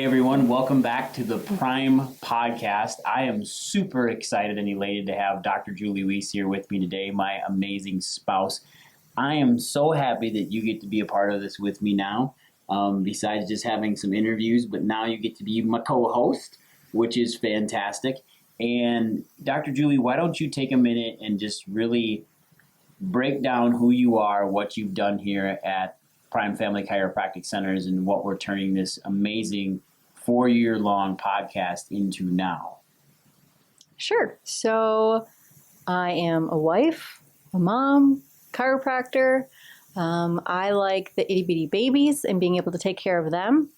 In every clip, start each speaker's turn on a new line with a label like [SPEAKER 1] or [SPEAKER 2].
[SPEAKER 1] everyone, welcome back to the Prime Podcast. I am super excited and elated to have Dr. Julie Wyss here with me today, my amazing spouse. I am so happy that you get to be a part of this with me now, besides just having some interviews, but now you get to be my co-host, which is fantastic. And Dr. Julie, why don't you take a minute and just really break down who you are, what you've done here at Prime Family Chiropractic Centers, and what we're turning this amazing 4-year-long podcast into now.
[SPEAKER 2] Sure. So I am a wife, a mom, chiropractor. I like the itty bitty babies and being able to take care of them,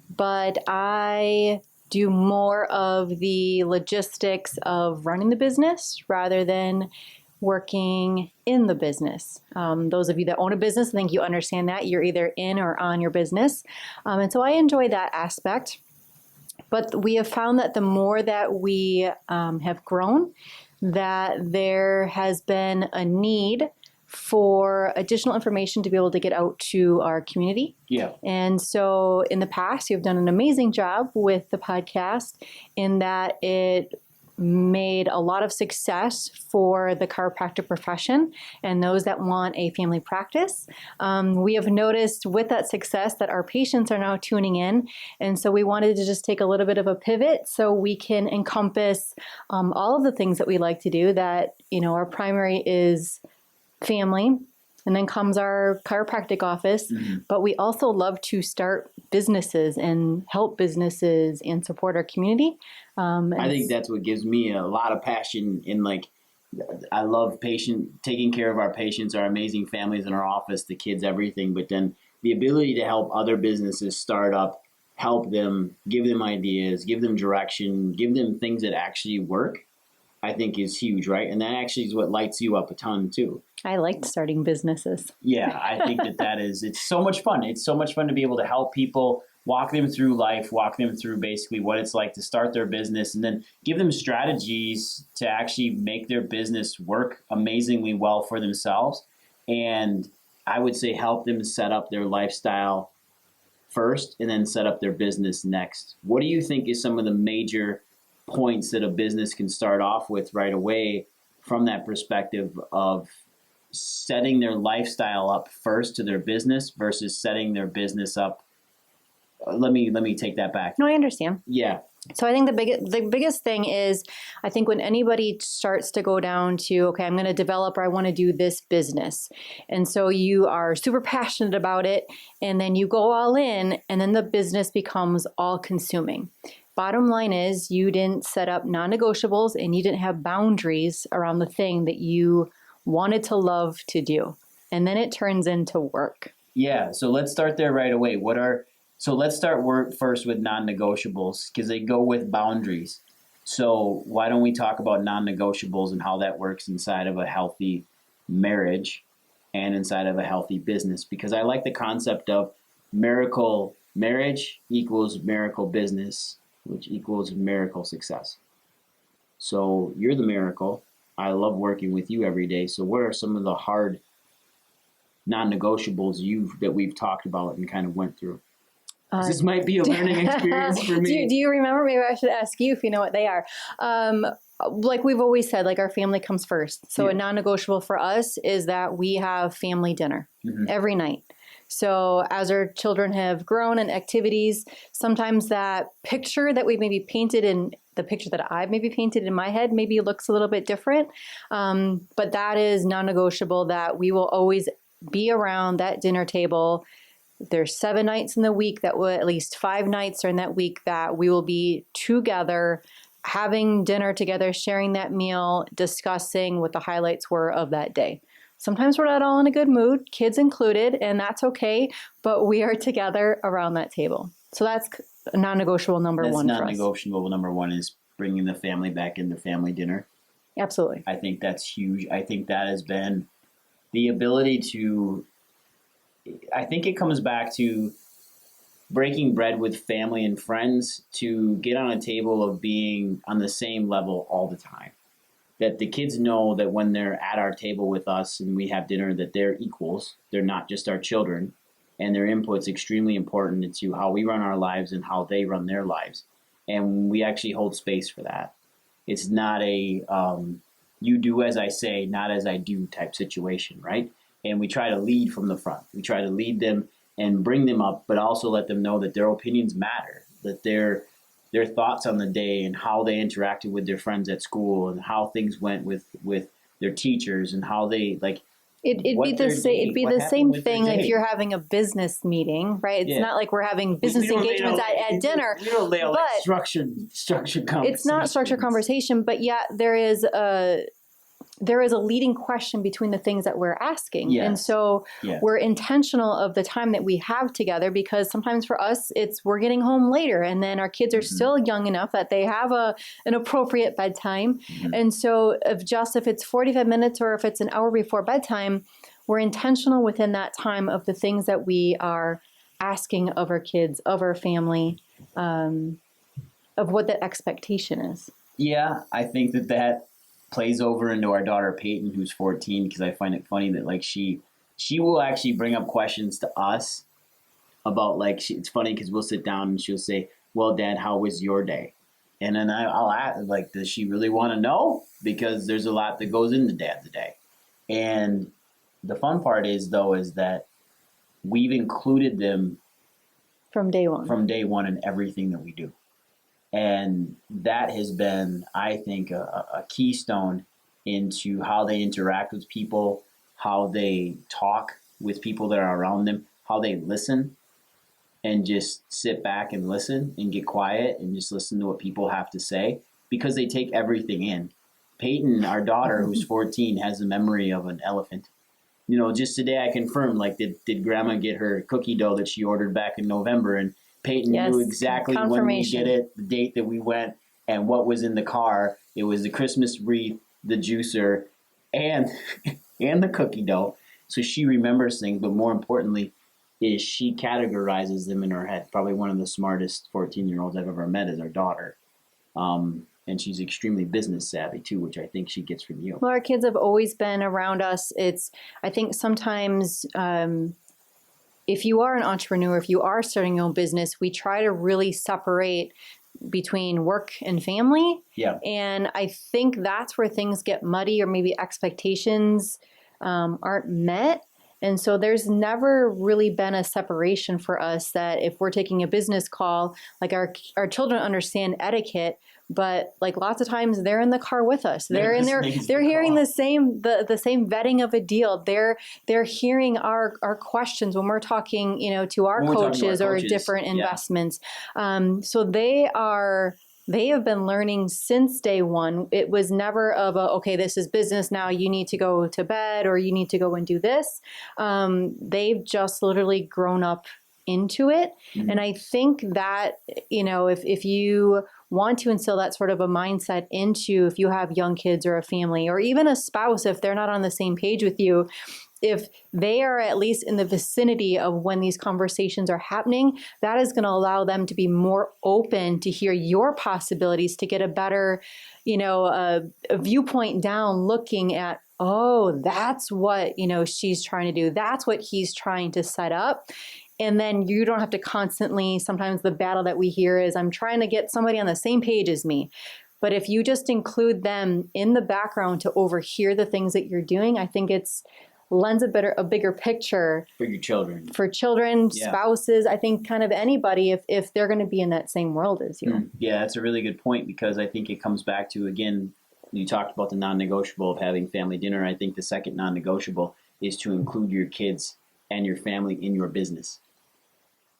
[SPEAKER 2] but I do more of the logistics of running the business rather than working in the business. Those of you that own a business, I think you understand that. You're either in or on your business. And so I enjoy that aspect. But we have found that the more that we have grown, that there has been a need for additional information to be able to get out to our community.
[SPEAKER 1] Yeah.
[SPEAKER 2] And so in the past, you've done an amazing job with the podcast in that it made a lot of success for the chiropractic profession and those that want a family practice. We have noticed with that success that our patients are now tuning in. And so we wanted to just take a little bit of a pivot so we can encompass all of the things that we like to do. That, you know, our primary is family, and then comes our chiropractic office. Mm-hmm. But we also love to start businesses and help businesses and support our community.
[SPEAKER 1] I think that's what gives me a lot of passion in, like, I love taking care of our patients, our amazing families in our office, the kids, everything. But then the ability to help other businesses start up, help them, give them ideas, give them direction, give them things that actually work, I think is huge, right? And that actually is what lights you up a ton too.
[SPEAKER 2] I liked starting businesses.
[SPEAKER 1] Yeah, I think it's so much fun. It's so much fun to be able to help people, walk them through life, walk them through basically what it's like to start their business, and then give them strategies to actually make their business work amazingly well for themselves. And I would say help them set up their lifestyle first and then set up their business next. What do you think is some of the major points that a business can start off with right away from that perspective of setting their lifestyle up first to their business versus setting their business up? Let me take that back.
[SPEAKER 2] No, I understand.
[SPEAKER 1] Yeah.
[SPEAKER 2] So I think the biggest thing is, I think when anybody starts to go down to, okay, I'm going to develop or I want to do this business. And so you are super passionate about it, and then you go all in, and then the business becomes all consuming. Bottom line is, you didn't set up non-negotiables and you didn't have boundaries around the thing that you wanted to love to do. And then it turns into work.
[SPEAKER 1] Yeah. So let's start there right away. So let's start work first with non-negotiables, because they go with boundaries. So why don't we talk about non-negotiables and how that works inside of a healthy marriage and inside of a healthy business? Because I like the concept of miracle marriage equals miracle business, which equals miracle success. So you're the miracle. I love working with you every day. So what are some of the hard non-negotiables that we've talked about and kind of went through? This might be a learning experience for me.
[SPEAKER 2] Do you remember? Maybe I should ask you if you know what they are. Like we've always said, like our family comes first. So a non-negotiable for us is that we have family dinner every night. So as our children have grown in activities, sometimes that picture that we've maybe painted in the picture that I've maybe painted in my head maybe looks a little bit different. But that is non-negotiable, that we will always be around that dinner table. There's 7 nights in the week that will, at least 5 nights during that week, that we will be together, having dinner together, sharing that meal, discussing what the highlights were of that day. Sometimes we're not all in a good mood, kids included, and that's okay, but we are together around that table. So that's non-negotiable number one for us.
[SPEAKER 1] Non-negotiable number one is bringing the family back into family dinner.
[SPEAKER 2] Absolutely.
[SPEAKER 1] I think that's huge. I think that has been the ability to, I think it comes back to breaking bread with family and friends to get on a table of being on the same level all the time. That the kids know that when they're at our table with us and we have dinner, that they're equals. They're not just our children. and their input's extremely important into how we run our lives and how they run their lives. And we actually hold space for that. It's not a you do as I say, not as I do type situation, right? And we try to lead from the front. We try to lead them and bring them up, but also let them know that their opinions matter, that their thoughts on the day and how they interacted with their friends at school and how things went with their teachers and how they like.
[SPEAKER 2] It'd be the same thing if you're having a business meeting, right? It's not like we're having business engagements at dinner.
[SPEAKER 1] We don't lay out like structured conversation.
[SPEAKER 2] It's not structured conversation, but yet there is a leading question between the things that we're asking.
[SPEAKER 1] Yes.
[SPEAKER 2] And so we're intentional of the time that we have together, because sometimes for us, we're getting home later and then our kids are still young enough that they have an appropriate bedtime. And so if it's 45 minutes or if it's an hour before bedtime, we're intentional within that time of the things that we are asking of our kids, of our family, of what the expectation is.
[SPEAKER 1] Yeah, I think that plays over into our daughter Peyton, who's 14, because I find it funny that like she will actually bring up questions to us about like it's funny because we'll sit down and she'll say, "Well, Dad, how was your day?" And then I'll ask, like, does she really want to know? Because there's a lot that goes into Dad's day. And the fun part is that we've included them
[SPEAKER 2] from day one
[SPEAKER 1] in everything that we do. And that has been, I think, a keystone into how they interact with people, how they talk with people that are around them, how they listen and just sit back and listen and get quiet and just listen to what people have to say, because they take everything in. Peyton, our daughter, who's 14, has the memory of an elephant. You know, just today I confirmed, like, did Grandma get her cookie dough that she ordered back in November? And Peyton knew exactly when we did it, the date that we went, and what was in the car. It was the Christmas wreath, the juicer, and the cookie dough. So she remembers things, but more importantly is she categorizes them in her head. Probably one of the smartest 14-year-olds I've ever met is our daughter. And she's extremely business savvy too, which I think she gets from you.
[SPEAKER 2] Well, our kids have always been around us. I think sometimes if you are an entrepreneur, if you are starting your own business, we try to really separate between work and family.
[SPEAKER 1] Yeah.
[SPEAKER 2] And I think that's where things get muddy, or maybe expectations aren't met. And so there's never really been a separation for us, that if we're taking a business call, like our children understand etiquette, but like lots of times they're in the car with us. They're hearing the same vetting of a deal. They're hearing our questions when we're talking, to our coaches or different investments. So they have been learning since day one. It was never okay, this is business now, you need to go to bed or you need to go and do this. They've just literally grown up into it. Mm-hmm. And I think that, if you want to instill that sort of a mindset into, if you have young kids or a family or even a spouse, if they're not on the same page with you, if they are at least in the vicinity of when these conversations are happening, that is going to allow them to be more open to hear your possibilities, to get a better, a viewpoint down, looking at, oh, that's what, she's trying to do. That's what he's trying to set up. And then you don't have to constantly, sometimes the battle that we hear is, I'm trying to get somebody on the same page as me. But if you just include them in the background to overhear the things that you're doing, I think lends a bigger picture
[SPEAKER 1] for your children,
[SPEAKER 2] spouses. I think kind of anybody, if they're going to be in that same world as you.
[SPEAKER 1] Yeah, that's a really good point, because I think it comes back to, again, you talked about the non-negotiable of having family dinner. I think the second non-negotiable is to include your kids and your family in your business.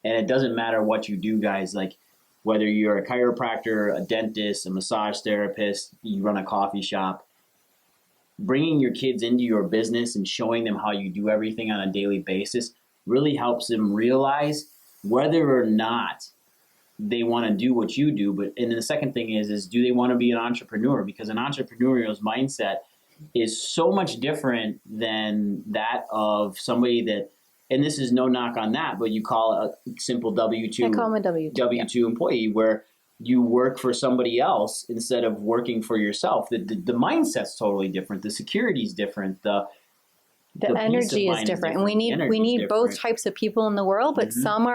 [SPEAKER 1] And it doesn't matter what you do, guys, like whether you're a chiropractor, a dentist, a massage therapist, you run a coffee shop, bringing your kids into your business and showing them how you do everything on a daily basis really helps them realize whether or not they want to do what you do. But and then the second thing is do they want to be an entrepreneur? Because an entrepreneurial mindset is so much different than that of somebody that, and this is no knock on that, but you call a simple W-2,
[SPEAKER 2] I call them a W-2
[SPEAKER 1] employee, where you work for somebody else instead of working for yourself. The mindset's totally different. The security's different.
[SPEAKER 2] The energy is different, and we need both types of people in the world. But some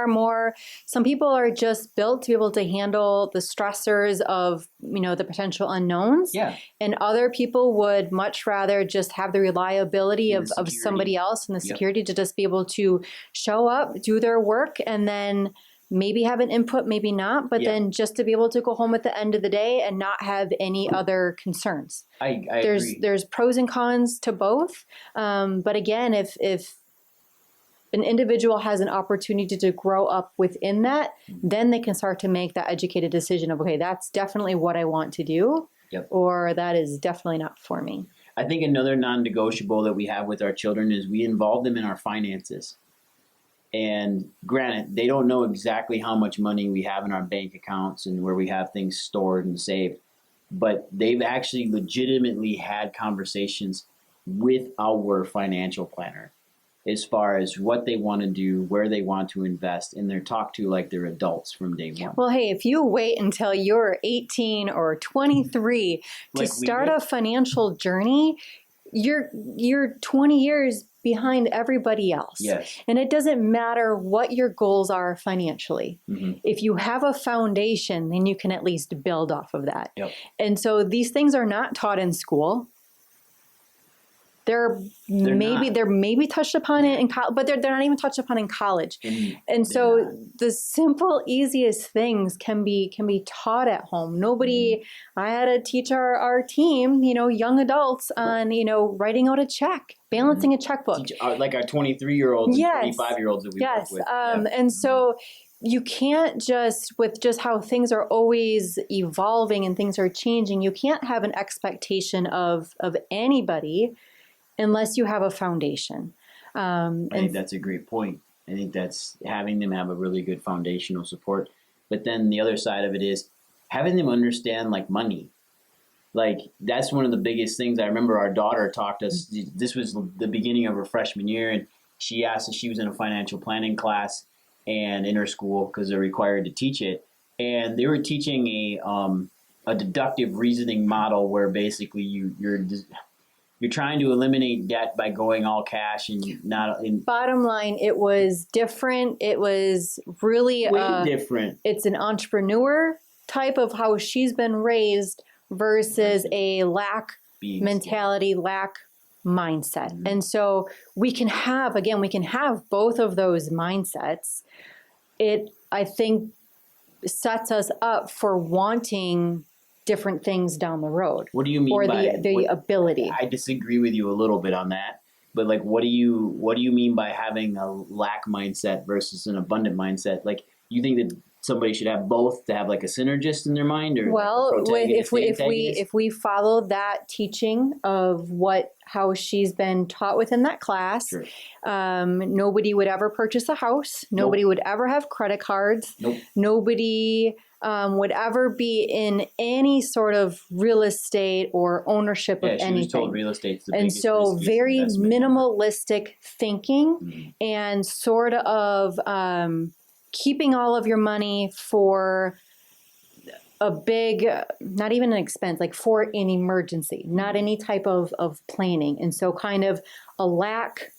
[SPEAKER 2] people are just built to be able to handle the stressors of the potential unknowns.
[SPEAKER 1] Yeah.
[SPEAKER 2] And other people would much rather just have the reliability of somebody else and the security to just be able to show up, do their work, and then maybe have an input, maybe not, but then just to be able to go home at the end of the day and not have any other concerns.
[SPEAKER 1] I agree.
[SPEAKER 2] There's pros and cons to both. But again, if an individual has an opportunity to grow up within that, then they can start to make that educated decision of, okay, that's definitely what I want to do, or that is definitely not for me.
[SPEAKER 1] I think another non-negotiable that we have with our children is we involve them in our finances. And granted, they don't know exactly how much money we have in our bank accounts and where we have things stored and saved, but they've actually legitimately had conversations with our financial planner as far as what they want to do, where they want to invest, and they're talked to like they're adults from day one.
[SPEAKER 2] Well, hey, if you wait until you're 18 or 23 to start a financial journey, you're 20 years behind everybody else.
[SPEAKER 1] Yes.
[SPEAKER 2] And it doesn't matter what your goals are financially. If you have a foundation, then you can at least build off of that. And so these things are not taught in school. They're maybe touched upon it in college, but they're not even touched upon in college. And so the simple, easiest things can be taught at home. I had to teach our team, young adults on, writing out a check, balancing a checkbook.
[SPEAKER 1] Like our 23-year-olds and 25-year-olds that we work with.
[SPEAKER 2] And so you can't with just how things are always evolving and things are changing, you can't have an expectation of anybody unless you have a foundation.
[SPEAKER 1] I think that's a great point. I think that's having them have a really good foundational support. But then the other side of it is having them understand like money. Like that's one of the biggest things. I remember our daughter talked to us. This was the beginning of her freshman year, and she asked if she was in a financial planning class and in her school because they're required to teach it. And they were teaching a deductive reasoning model where basically you're trying to eliminate debt by going all cash and not in. Bottom
[SPEAKER 2] line, it was different. It was really
[SPEAKER 1] different.
[SPEAKER 2] It's an entrepreneur type of how she's been raised versus a lack mentality, lack mindset. And so we can have both of those mindsets. It, I think, sets us up for wanting different things down the road.
[SPEAKER 1] What do you mean
[SPEAKER 2] by the ability?
[SPEAKER 1] I disagree with you a little bit on that, but like, what do you mean by having a lack mindset versus an abundant mindset? Like, you think that somebody should have both to have like a synergist in their mind, or
[SPEAKER 2] if we follow that teaching of how she's been taught within that class,
[SPEAKER 1] sure.
[SPEAKER 2] Nobody would ever purchase a house. Nobody would ever have credit cards. Nobody would ever be in any sort of real estate or ownership of anything.
[SPEAKER 1] She was told real estate's the
[SPEAKER 2] biggest risk. And so very minimalistic thinking and sort of keeping all of your money for a big, not even an expense, like for an emergency, not any type of planning. And so kind of a lack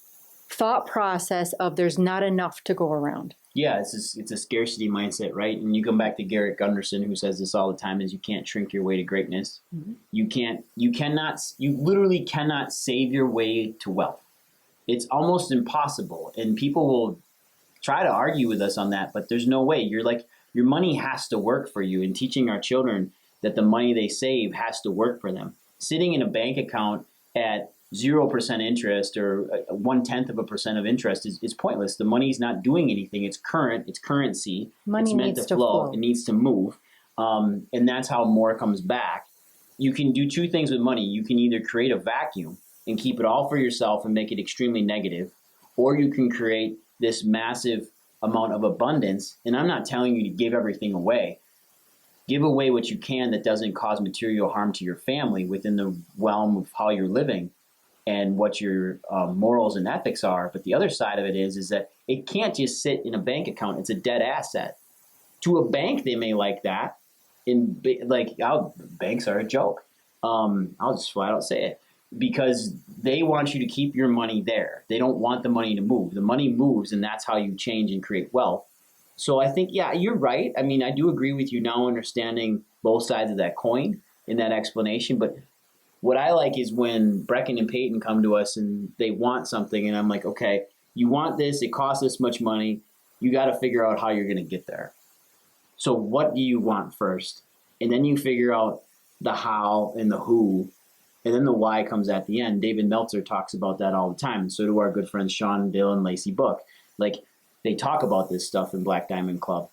[SPEAKER 2] thought process of there's not enough to go around.
[SPEAKER 1] Yeah, it's a scarcity mindset, right? And you come back to Garrett Gunderson, who says this all the time: is you can't shrink your way to greatness. You literally cannot save your way to wealth. It's almost impossible, and people will try to argue with us on that, but there's no way. Your money has to work for you, and teaching our children that the money they save has to work for them. Sitting in a bank account at 0% interest or 0.1% of interest is pointless. The money's not doing anything. It's current. It's currency.
[SPEAKER 2] Money
[SPEAKER 1] it's meant
[SPEAKER 2] needs
[SPEAKER 1] to flow. It needs to move. And that's how more comes back. You can do two things with money. You can either create a vacuum and keep it all for yourself and make it extremely negative, or you can create this massive amount of abundance. And I'm not telling you to give everything away. Give away what you can that doesn't cause material harm to your family within the realm of how you're living and what your morals and ethics are. But the other side of it is that it can't just sit in a bank account. It's a dead asset. To a bank, they may like that. Banks are a joke. I'll just flat out say it. because they want you to keep your money there. They don't want the money to move. The money moves, and that's how you change and create wealth. So I think, yeah, you're right. I mean, I do agree with you now, understanding both sides of that coin in that explanation. But what I like is when Brecken and Peyton come to us and they want something, and I'm like, okay, you want this, it costs this much money, you got to figure out how you're going to get there. So what do you want first? And then you figure out the how and the who, and then the why comes at the end. David Meltzer talks about that all the time. So do our good friends Sean, Dylan, Lacey Book. Like, they talk about this stuff in Black Diamond Club.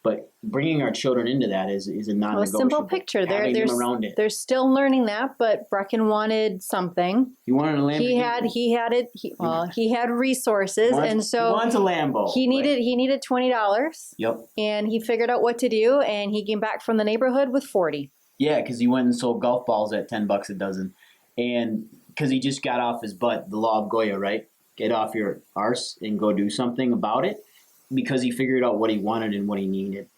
[SPEAKER 1] But bringing our children into that is a non-negotiable.
[SPEAKER 2] A simple picture. They're still learning that, but Brecken wanted something.
[SPEAKER 1] He wanted a Lamborghini.
[SPEAKER 2] He had resources, and so
[SPEAKER 1] he wants a Lambo.
[SPEAKER 2] He needed $20.
[SPEAKER 1] Yep.
[SPEAKER 2] And he figured out what to do, and he came back from the neighborhood with 40.
[SPEAKER 1] Yeah, because he went and sold golf balls at $10 a dozen, and because he just got off his butt, the law of Goya, right? Get off your arse and go do something about it. Because he figured out what he wanted and what he needed.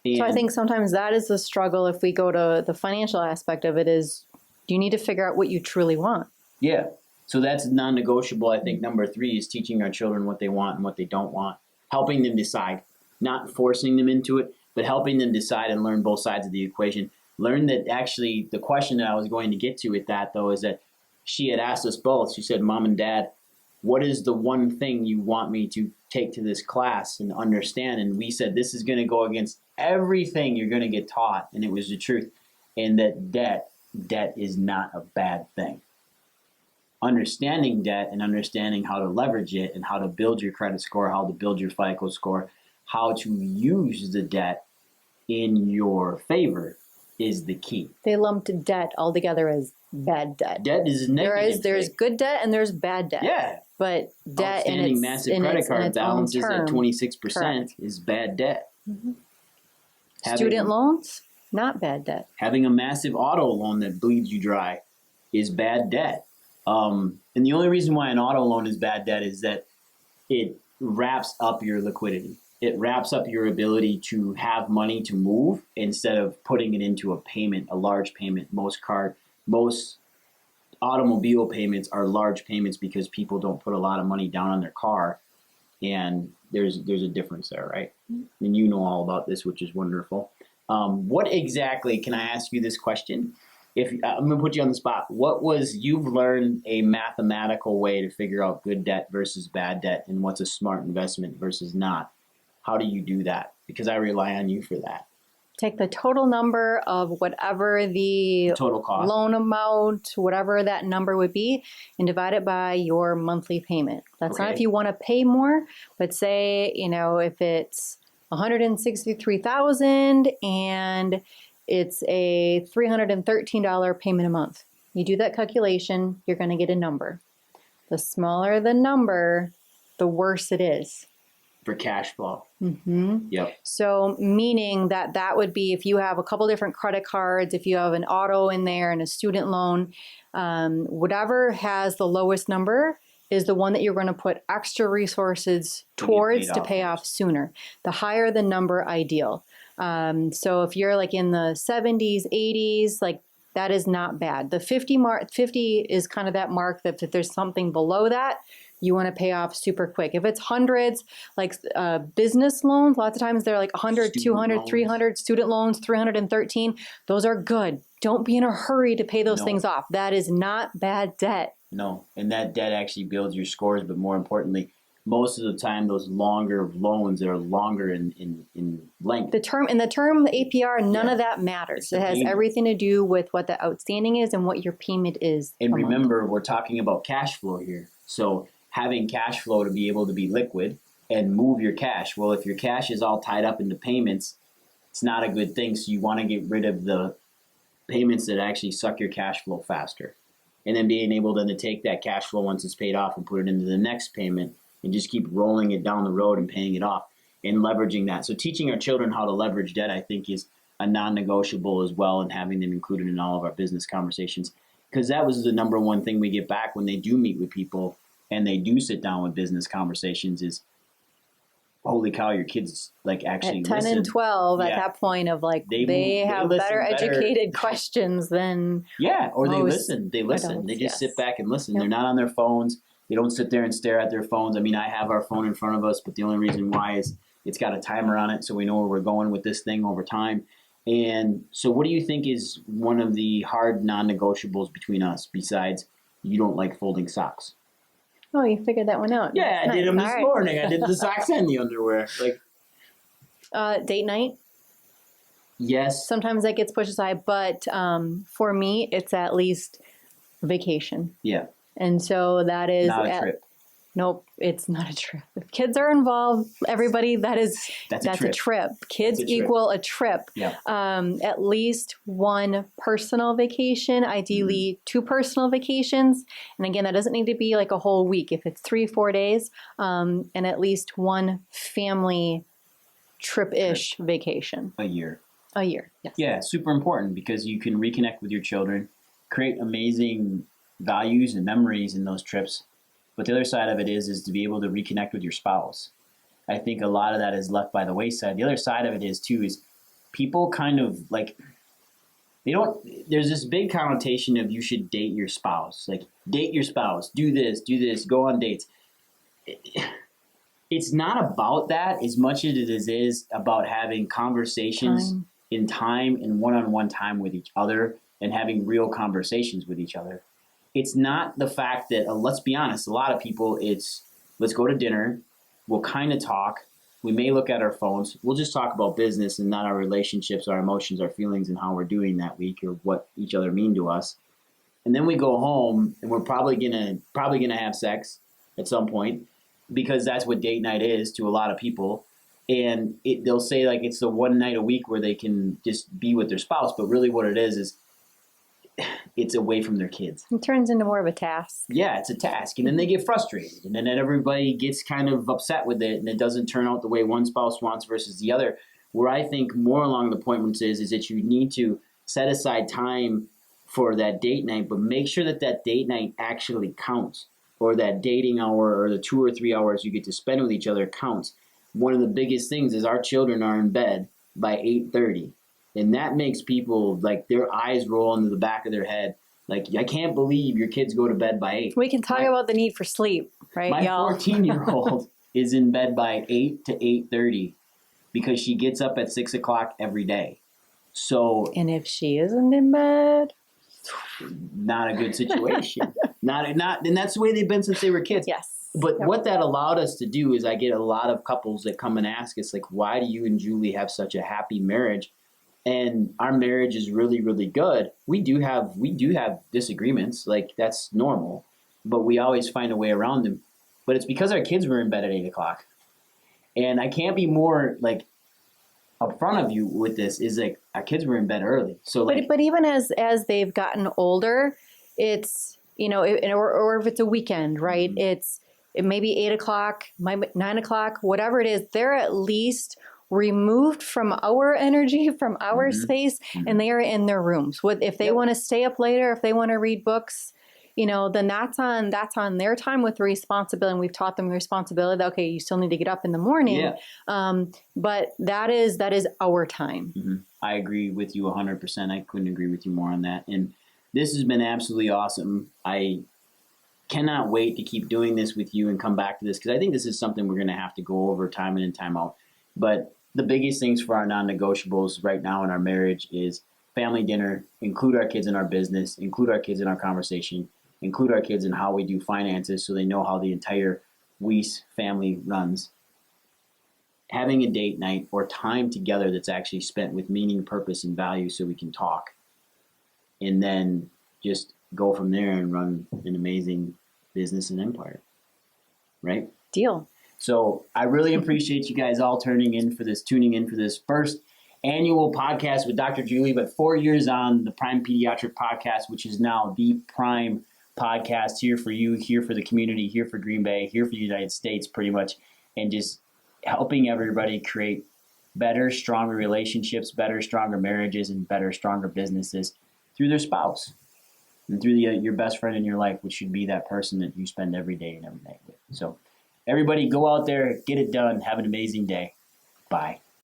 [SPEAKER 1] And
[SPEAKER 2] so I think sometimes that is the struggle if we go to the financial aspect of it is you need to figure out what you truly want.
[SPEAKER 1] Yeah. So that's non-negotiable. I think number 3 is teaching our children what they want and what they don't want. Helping them decide. Not forcing them into it, but helping them decide and learn both sides of the equation. Learn that actually the question that I was going to get to with that, though, is that she had asked us both. She said, Mom and Dad, what is the one thing you want me to take to this class and understand? And we said, this is going to go against everything you're going to get taught. And it was the truth. And that debt is not a bad thing. Understanding debt and understanding how to leverage it and how to build your credit score, how to build your FICO score, how to use the debt in your favor is the key.
[SPEAKER 2] They lumped debt all together as bad debt.
[SPEAKER 1] Debt is negative.
[SPEAKER 2] There's good debt and there's bad debt.
[SPEAKER 1] Yeah.
[SPEAKER 2] But debt
[SPEAKER 1] outstanding massive credit card balances at 26% is bad debt.
[SPEAKER 2] Mm-hmm. Student loans, not bad debt.
[SPEAKER 1] Having a massive auto loan that bleeds you dry is bad debt. And the only reason why an auto loan is bad debt is that it wraps up your liquidity. It wraps up your ability to have money to move instead of putting it into a payment, a large payment. Most automobile payments are large payments because people don't put a lot of money down on their car, and there's a difference there, right? And you know all about this, which is wonderful. What exactly, can I ask you this question? If I'm going to put you on the spot, you've learned a mathematical way to figure out good debt versus bad debt and what's a smart investment versus not. How do you do that? Because I rely on you for that.
[SPEAKER 2] Take the total number of whatever the
[SPEAKER 1] total cost,
[SPEAKER 2] loan amount, whatever that number would be, and divide it by your monthly payment. That's not if you want to pay more, but say, if it's $163,000 and it's a $313 payment a month. You do that calculation, you're going to get a number. The smaller the number, the worse it is.
[SPEAKER 1] For cash flow.
[SPEAKER 2] Mm-hmm.
[SPEAKER 1] Yep.
[SPEAKER 2] So meaning that would be if you have a couple different credit cards, if you have an auto in there and a student loan, whatever has the lowest number is the one that you're going to put extra resources towards to pay off sooner. The higher the number, ideal. So if you're like in the 70s, 80s, like that is not bad. The 50 is kind of that mark that if there's something below that, you want to pay off super quick. If it's hundreds, like business loans, lots of times they're like 100, 200, 300, student loans, 313. Those are good. Don't be in a hurry to pay those things off. That is not bad debt.
[SPEAKER 1] No, and that debt actually builds your scores, but more importantly, most of the time, those longer loans that are longer in length.
[SPEAKER 2] The term, the APR, none of that matters. It has everything to do with what the outstanding is and what your payment is.
[SPEAKER 1] And remember, we're talking about cash flow here. So having cash flow to be able to be liquid and move your cash. Well, if your cash is all tied up into payments, it's not a good thing. So you want to get rid of the payments that actually suck your cash flow faster. And then being able then to take that cash flow once it's paid off and put it into the next payment and just keep rolling it down the road and paying it off and leveraging that. So teaching our children how to leverage debt, I think, is a non-negotiable as well, and having them included in all of our business conversations. Because that was the number one thing we get back when they do meet with people and they do sit down with business conversations is, holy cow, your kids like actually
[SPEAKER 2] at 10
[SPEAKER 1] listen.
[SPEAKER 2] and 12 at
[SPEAKER 1] Yeah.
[SPEAKER 2] that point of like
[SPEAKER 1] They
[SPEAKER 2] they have
[SPEAKER 1] listen
[SPEAKER 2] better
[SPEAKER 1] better.
[SPEAKER 2] educated questions than
[SPEAKER 1] Yeah, or they
[SPEAKER 2] most
[SPEAKER 1] listen. They listen.
[SPEAKER 2] adults,
[SPEAKER 1] They just
[SPEAKER 2] yes.
[SPEAKER 1] sit back and listen.
[SPEAKER 2] Yep.
[SPEAKER 1] They're not on their phones. They don't sit there and stare at their phones. I mean, I have our phone in front of us, but the only reason why is it's got a timer on it, so we know where we're going with this thing over time. And so, what do you think is one of the hard non-negotiables between us besides you don't like folding socks?
[SPEAKER 2] Oh, you figured that one out.
[SPEAKER 1] Yeah, I
[SPEAKER 2] Nice.
[SPEAKER 1] did them this
[SPEAKER 2] All right.
[SPEAKER 1] morning. I did the socks and the underwear. Like,
[SPEAKER 2] Date night.
[SPEAKER 1] yes,
[SPEAKER 2] Sometimes that gets pushed aside, but for me, it's at least vacation.
[SPEAKER 1] yeah,
[SPEAKER 2] And so that is
[SPEAKER 1] not a trip.
[SPEAKER 2] Nope, it's not a trip. If kids are involved, everybody, that's a trip. Kids equal a trip.
[SPEAKER 1] Yeah.
[SPEAKER 2] At least one personal vacation, ideally 2 personal vacations. And again, that doesn't need to be like a whole week. If it's 3-4 days, and at least one family trip-ish vacation.
[SPEAKER 1] A year.
[SPEAKER 2] A year, yes.
[SPEAKER 1] Yeah, super important because you can reconnect with your children, create amazing values and memories in those trips. But the other side of it is to be able to reconnect with your spouse. I think a lot of that is left by the wayside. The other side of it is too is people kind of like there's this big connotation of you should date your spouse. Like date your spouse, do this, go on dates. It's not about that as much as it is about having conversations in time and one-on-one time with each other and having real conversations with each other. It's not the fact that, let's be honest, a lot of people, it's let's go to dinner, we'll kind of talk, we may look at our phones, we'll just talk about business and not our relationships, our emotions, our feelings, and how we're doing that week or what each other mean to us. And then we go home and we're probably gonna have sex at some point because that's what date night is to a lot of people. And they'll say like it's the one night a week where they can just be with their spouse, but really what it is it's away from their kids.
[SPEAKER 2] It turns into more of a task.
[SPEAKER 1] Yeah, it's a task. And then they get frustrated. And then everybody gets kind of upset with it. And it doesn't turn out the way one spouse wants versus the other. Where I think more along the point is that you need to set aside time for that date night, but make sure that date night actually counts. Or that dating hour or the 2 or 3 hours you get to spend with each other counts. One of the biggest things is our children are in bed by 8:30. And that makes people, like, their eyes roll into the back of their head. Like, I can't believe your kids go to bed by 8.
[SPEAKER 2] We can talk about the need for sleep, right,
[SPEAKER 1] my
[SPEAKER 2] y'all?
[SPEAKER 1] 14-year-old is in bed by 8 to 8:30 because she gets up at 6 o'clock every day. So,
[SPEAKER 2] and if she isn't in bed,
[SPEAKER 1] not a good situation. And that's the way they've been since they were kids.
[SPEAKER 2] yes.
[SPEAKER 1] But what that allowed us to do is I get a lot of couples that come and ask us, like, why do you and Julie have such a happy marriage? And our marriage is really, really good. We do have disagreements, like that's normal, but we always find a way around them. But it's because our kids were in bed at 8 o'clock. And I can't be more like upfront of you with this is like our kids were in bed early. So like,
[SPEAKER 2] but even as they've gotten older, it's, you know, or if it's a weekend, right?
[SPEAKER 1] Mm-hmm.
[SPEAKER 2] It may be 8 o'clock, 9 o'clock, whatever it is, they're at least removed from our energy, from our space, and they are in their rooms. If they want to stay up later, if they want to read books, you know, then that's on their time with the responsibility. And we've taught them the responsibility that, okay, you still need to get up in the morning. Yeah. But that is our time.
[SPEAKER 1] Mm-hmm. I agree with you 100%. I couldn't agree with you more on that. And this has been absolutely awesome. I cannot wait to keep doing this with you and come back to this because I think this is something we're going to have to go over time in and time out. But the biggest things for our non-negotiables right now in our marriage is family dinner, include our kids in our business, include our kids in our conversation, include our kids in how we do finances so they know how the entire Wyss family runs. Having a date night or time together that's actually spent with meaning, purpose, and value so we can talk. And then just go from there and run an amazing business and empire. Right?
[SPEAKER 2] Deal.
[SPEAKER 1] So I really appreciate you guys all tuning in for this first annual podcast with Dr. Julie, but 4 years on the Prime Pediatric Podcast, which is now the Prime Podcast here for you, here for the community, here for Green Bay, here for the United States pretty much, and just helping everybody create better, stronger relationships, better, stronger marriages, and better, stronger businesses through their spouse and through your best friend in your life, which should be that person that you spend every day and every night with. So Everybody go out there, get it done. Have an amazing day. Bye.